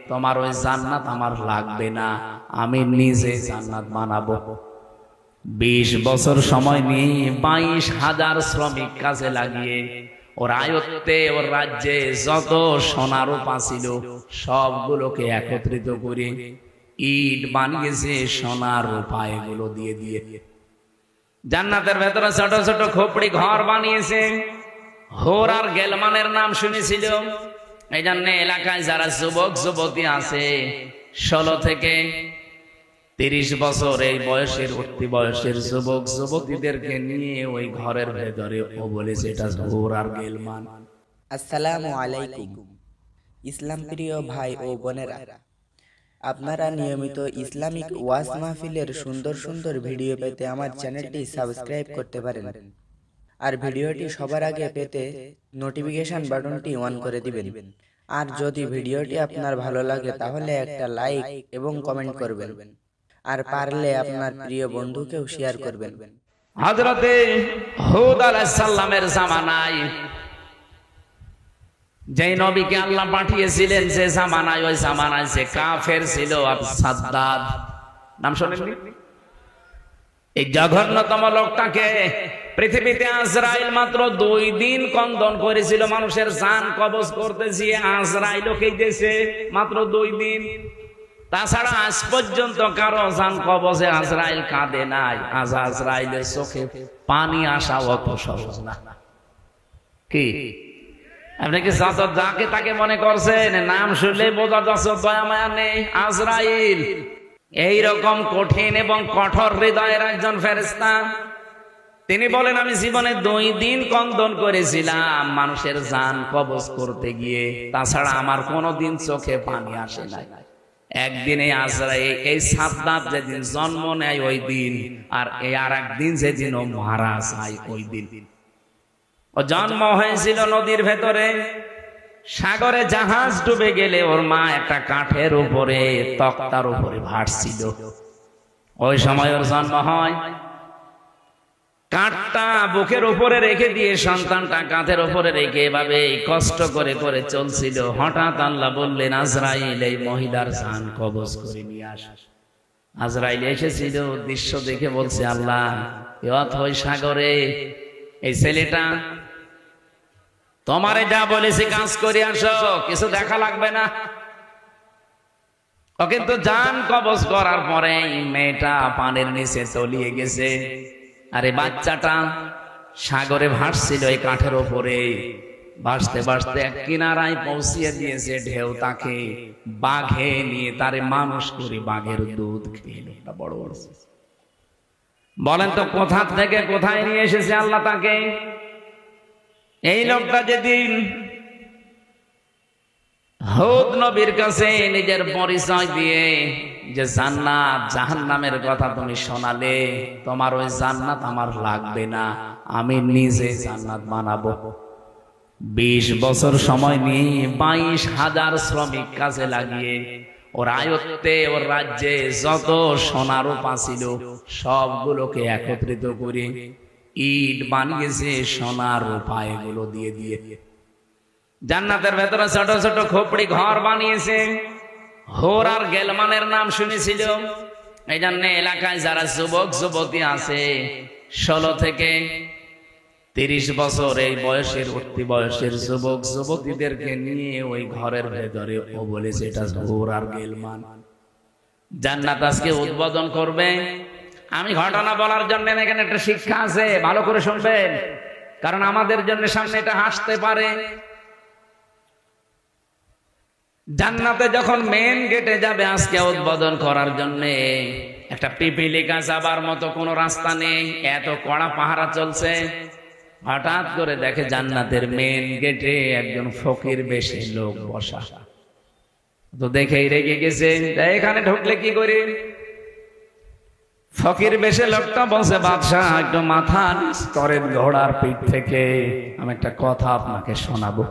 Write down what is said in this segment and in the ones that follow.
তোমার ওই জান্নাত আমার লাগবে না, আমি নিজে জান্নাত বানাবো। 20 বছর সময় নিয়ে 22,000 শ্রমিক কাজে লাগিয়ে ওর আয়ত্তে ওর রাজ্যে যত সোনা রূপা ছিল সবগুলোকে একত্রিত করে ইট বানিয়েছে সোনা রূপা এগুলো দিয়ে দিয়ে। জান্নাতের ভেতরে ছোট ছোট খোপড়ি ঘর বানিয়েছে। হোর আর গেলমানের নাম শুনেছিল। এই জন্য এলাকায় যারা যুবক যুবতী আছে 16 থেকে 30 বছর এই বয়সের উঠতি বয়সের যুবক যুবতীদেরকে নিয়ে ওই ঘরের ভেতরে ও বলেছে এটা হোর আর গেলমান। আসসালামু আলাইকুম ইসলাম প্রিয় ভাই ও বোনেরা, আপনারা নিয়মিত ইসলামিক ওয়াজ মাহফিলের সুন্দর সুন্দর ভিডিও পেতে আমার চ্যানেলটি সাবস্ক্রাইব করতে পারেন। আর ভিডিওটি সবার আগে পেতে নোটিফিকেশন বাটনটি অন করে দিবেন। আর যদি ভিডিওটি আপনার ভালো লাগে তাহলে একটা লাইক এবং কমেন্ট করবেন, আর পারলে আপনার প্রিয় বন্ধুকেও শেয়ার করবেন। হযরতে হুদ আলাইহিস সালামের জামানায় যে নবীকে আল্লাহ পাঠিয়েছিলেন যে জামানায়, ওই জামানায় যে কাফের ছিল সাদ্দাদ, নাম শোনেননি? এই জঘন্যতম লোকটাকে পৃথিবীতে আজরাইল মাত্র 2 দিন কন্দন করেছিল মানুষের জান কবজ করতে, যে আজরাইল খেয়েছে মাত্র 2 দিন। তাছাড়া আজ পর্যন্ত কারো জান কবজে আজরাইল কাঁদে নাই। আজ আজরাইলের চোখে পানি আসা অত সহজ না। কি আপনি কি যাকে তাকে মনে করছেন? নাম শুনলে বোঝা যাচ্ছে দয়া মায়া নেই। আজরাইল এইরকম কঠিন এবং কঠোর হৃদয়ের একজন ফেরেশতা। তিনি বলেন আমি জীবনে 2 দিন কন্দন করেছিলাম মানুষের জান কবজ করতে গিয়ে, তাছাড়া আমার কোনোদিন চোখে পানি আসে নাই। একদিন এই আজরাইল এই সাদ্দাত যেদিন জন্ম নেয় ওই দিন, আর এই আর একদিন যেদিন ও মারা যায় ওই দিন। ও জন্ম হয়েছিল নদীর ভেতরে, সাগরে জাহাজ ডুবে গেলে ওর মা একটা কাঠের উপরে তক্তার উপরে ভাসছিল। ওই সময় ওর জন্ম হয়। কাঠটা বুকের উপরে রেখে দিয়ে সন্তানটা কাঁধের উপরে রেখে এভাবে কষ্ট করে করে চলছিল। হঠাৎ আল্লাহ বললেন আজরাইল এই মহিলার জান কবজ করে নিয়ে আস। আজরাইল এসেছিল, দৃশ্য দেখে বলছে আল্লাহ এ অথই সাগরে এই ছেলেটা তোমারে যা বলেছে কাজ করে আসো, কিছু দেখা লাগবে না। ও কিন্তু জান কবজ করার পরে মেয়েটা পানির নিচে তলিয়ে গেছে, আরে বাচ্চাটা সাগরে ভাসছিল এই কাঠের উপরে। ভাসতে ভাসতে এক কিনারায় পৌঁছিয়ে দিয়েছে ঢেউ তাকে। বাঘে নিয়ে তারে মানুষ করে বাঘের দুধ খেলো। বড় বড় বলেন তো কোথা থেকে কোথায় নিয়ে এসেছে আল্লাহ তাকে? এই লোকটা যেদিন হুদ নবীর কাছে নিজের পরিচয় দিয়ে যে জান্নাত জাহান্নামের কথা তুমি শোনালে, তোমার ওই জান্নাত আমার লাগবে না, আমি নিজে জান্নাত বানাবো। 20 বছর সময় নিয়ে 22,000 শ্রমিক কাজে লাগিয়ে ওর আয়ত্তে ওর রাজ্যে যত সোনা রূপা ছিল সবগুলোকে একত্রিত করে ইট বানিয়েছে সোনা রূপা এগুলো দিয়ে দিয়ে। জান্নাতের ভেতরে ছোট ছোট খোপড়ি ঘর বানিয়েছে। হোর আর গেলমানের নাম শুনেছিল। এই জন্য এলাকায় যারা যুবক যুবতী আছে 16 থেকে 30 বছর এই বয়সের উঠতি বয়সের যুবক যুবতীদেরকে নিয়ে ওই ঘরের ভেতরে ও বলেছে এটা হোর আর গেলমান। জান্নাত আজকে উদ্বোধন করবে। আমি ঘটনা বলার জন্য এখানে একটা শিক্ষা আছে, ভালো করে শুনবেন, কারণ আমাদের জন্য সামনে এটা হাসতে পারে। জান্নাতে যখন মেন গেটে যাবে আজকে উদ্বোধন করার জন্য, একটা পিপিলিকা যাবার মতো কোনো রাস্তা নেই, এত কড়া পাহারা চলছে। হঠাৎ করে দেখে জান্নাতের মেন গেটে একজন ফকির বেশে লোক বসা। তো দেখেই রেগে গেছে, এখানে ঢুকলে কি করে? ফকির বেশে লোকটা বলছে বাদশাহ একটু মাথা করেন ঘোড়ার পিঠ থেকে, আমি একটা কথা আপনাকে শোনাবো।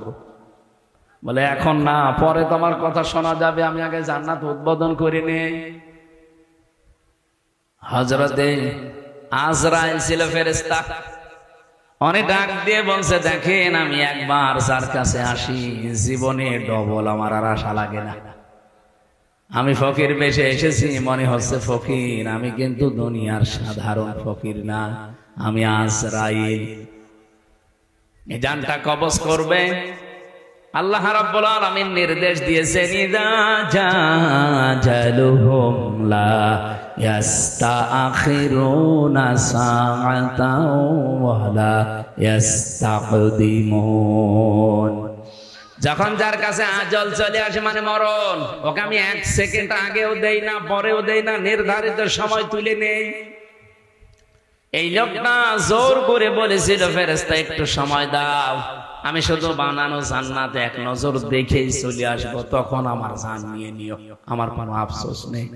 বলে এখন না, পরে তোমার কথা শোনা যাবে, আমি আগে জান্নাত উদ্বোধন করে নেই। হযরতে আজরাইল ছিল ফেরেশতা। অনেক ডাক দিয়ে বলছে দেখেন আমি একবার যার কাছে আসি জীবনে ডবল আমার আর আশা লাগে না। আমি ফকির বেশে এসেছি, মনে হচ্ছে ফকির, আমি কিন্তু দুনিয়ার সাধারণ ফকির না, আমি আজরাইল। এই জানটা কবজ করবে। আল্লাহ রাব্বুল আলামিন নির্দেশ দিয়েছেন, ইযা জাজালুহুম লা ইস্তাখিরুনা সাআতাও ওয়া লা ইস্তাকদিমুন। যখন যার কাছে আজল চলে আসে, মানে মরণ, ওকে আমি 1 সেকেন্ড আগেও দেই না, পরেও দেই না, নির্ধারিত সময় তুলে নেই। এই লোকটা জোর করে বলেছিল, ফেরেশতা একটু সময় দাও, আমি শুধু বানানো জান্নাতে এক নজর দেখেই চলে আসবো, তখন আমার জান নিয়ে নিও, আমার কোনো আফসোস নেই।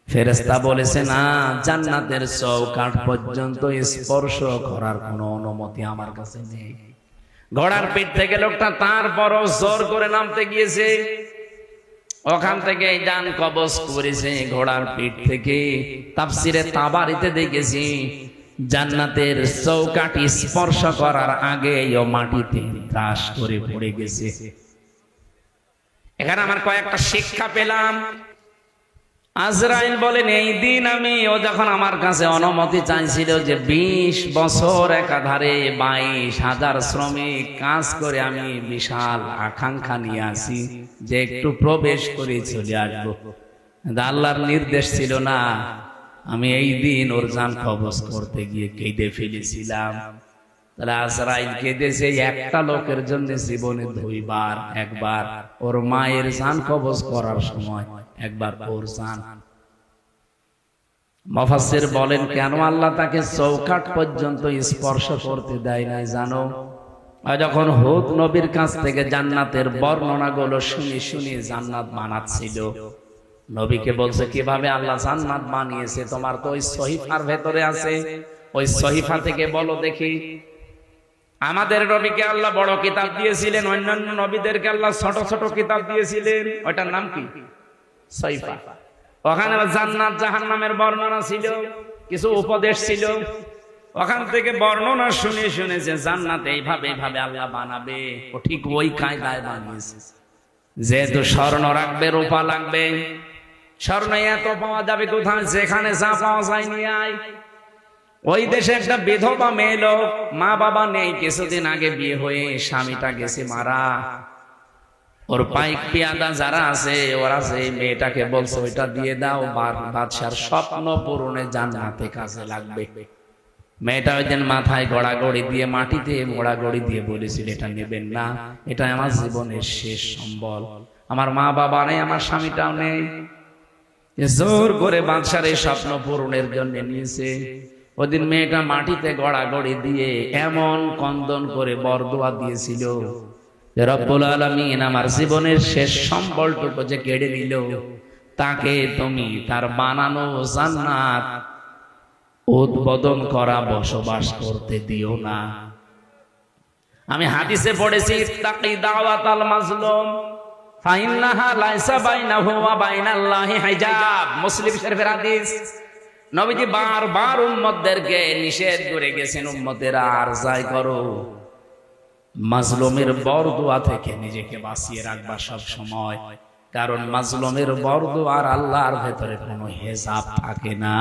ফেরেশতা বলেছে, না, জান্নাতের চৌকাঠ পর্যন্ত স্পর্শ করার কোনো অনুমতি আমার কাছে নেই। ঘোড়ার পিঠ থেকে লোকটা তারপরও জোর করে নামতে গিয়েছে, ওখান থেকে জান কবজ করেছে ঘোড়ার পিঠ থেকে। তাফসিরে তাবারিতে দেখেছি, জান্নাতের চৌকাঠি স্পর্শ করার আগে ও মাটিতে ত্রাস করে পড়ে গেছে। এখানে আমার কয়েকটা শিক্ষা পেলাম। আজরাইল বলেন, এই দিন ও যখন আমার কাছে অনুমতি চাইছিল যে 20 বছর একাধারে 22,000 শ্রমিক কাজ করে, আমি বিশাল আকাঙ্ক্ষা নিয়ে আসি যে একটু প্রবেশ করে চলে আসবো, আল্লাহর নির্দেশ ছিল না। আমি এই দিন ওর জান কবজ করতে গিয়ে কেঁদে ফেলেছিলাম। তাহলে আজরাইল কেঁদেছে একটা লোকের জন্য জীবনে 2 বার, একবার ওর মায়ের জান কবজ করার সময়, একবার ওর জান। মুফাসসির বলেন, কেন আল্লাহ তাকে চৌকাঠ পর্যন্ত স্পর্শ করতে দেয় নাই জানো? যখন হুদ নবীর কাছ থেকে জান্নাতের বর্ণনাগুলো শুনে শুনে জান্নাত বানাচ্ছিল, নবীকে বলছে, কিভাবে আল্লাহ জান্নাত বানিয়েছে তোমার তো ওই সহিফার ভেতরে আছে, ওই সহিফা থেকে বলো দেখি। আমাদের নবীকে আল্লাহ বড় কিতাব দিয়েছিলেন, অন্যান্য নবীদেরকে আল্লাহ ছোট ছোট কিতাব দিয়েছিলেন, ওটার নাম কি? সহিফা। ওখানে জান্নাত জাহান্নামের বর্ণনা ছিল, কিছু উপদেশ ছিল। ওখান থেকে বর্ণনা শুনে শুনে যে জান্নাত এইভাবে এইভাবে আল্লাহ বানাবে, ও ঠিক ওই কায়দায় বানিয়েছে। যেহেতু স্বর্ণ রাখবে, রূপা লাগবে, স্বর্ণ এত পাওয়া যাবে কোথায়, যেখানে যা পাওয়া যায় নিয়ে আয়। ওই দেশে একটা বিধবা মেয়ে লোক, মা বাবা নেই, কিছুদিন আগে বিয়ে হয়ে স্বামীটা গেছে মারা। ওর পাইক পিয়াদা যারা আছে, ওরা সেই মেয়েটাকে বলছে ওইটা দিয়ে দাও, বাদশার স্বপ্ন পূরণে জান্নাতে কাজে লাগবে। মেয়েটা ওই দিন মাথায় গড়াগড়ি দিয়ে, মাটিতে গড়াগড়ি দিয়ে বলেছিল, এটা নেবেন না, এটা আমার জীবনের শেষ সম্বল, আমার মা বাবা নেই, আমার স্বামীটাও নেই। জোর করে বাদশার এই স্বপ্ন পূরণের জন্য নিয়েছে। ওদিন মেয়েটা মাটিতে গড়াগড়ি দিয়ে এমন কন্দন করে বরদোয়া দিয়েছিল যে রব্বুল আলামিন আমার জীবনের শেষ সম্বলটুকু যে কেড়ে নিল, তাকে তুমি তার বানানো জান্নাত উদ্বোধন করা বসবাস করতে দিও না। আমি হাদিসে পড়েছি, ইত্তাকি দাওয়াতাল মাজলুম ফাইন্নাহা লাইসা বাইনাহু ওয়া বাইনাল্লাহি হিজাব। মুসলিম শরীফের হাদিস। নবীজি বারবার উম্মতদেরকে নিষেধ করে গেছেন, উম্মতেরা আর যাই করো, মাজলুমের বরদোয়া থেকে নিজেকে বাঁচিয়ে রাখবা সব সময়, কারণ মাজলুমের বরদোয়া আর আল্লাহর ভেতরে কোনো হিজাব থাকে না।